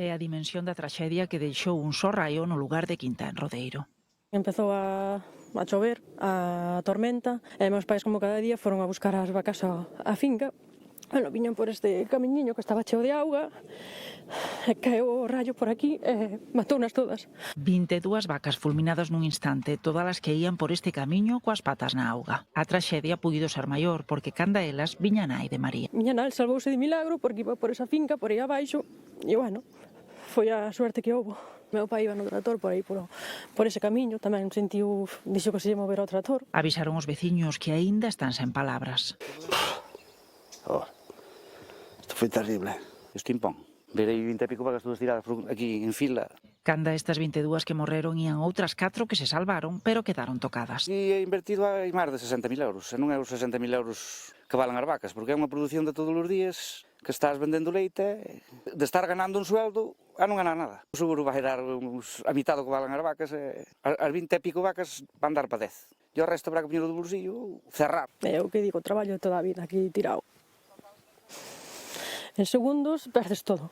É a dimensión da traxedia que deixou un só raio no lugar de Quinta en Rodeiro. Empezou a chover, a tormenta, e meus pais como cada día foron a buscar as vacas á finca. Bueno, viñan por este camiñiño que estaba cheo de auga, e caeu o rayo por aquí e matounas todas. 22 vacas fulminadas nun instante, todas as que ían por este camiño coas patas na auga. A traxedia puido ser maior porque canda elas viña a nai de María. Miña nai salvouse de milagro porque iba por esa finca, por aí abaixo, e bueno, foi a suerte que houbo. Meu pai iba no trator por aí, por ese camiño, tamén sentiu, dixo que se lle mover ao trator. Avisaron os veciños que aínda están sen palabras. Isto foi terrible. Isto impón. Verei 20 e pico vacas todas tiradas aquí en fila. Canda estas 22 que morreron ían outras 4 que se salvaron, pero quedaron tocadas. E he invertido hai máis de 60.000 euros. E non é os 60.000 euros que valan as vacas, porque é unha produción de todos os días que estás vendendo leite, de estar ganando un sueldo a non ganar nada. O seguro vai dar a mitad do que valan as vacas, as 20 e pico vacas van dar para 10. E o resto para que poñer do bolsillo, cerrar. É o que digo, traballo toda a vida aquí tirado. En segundos perdes todo.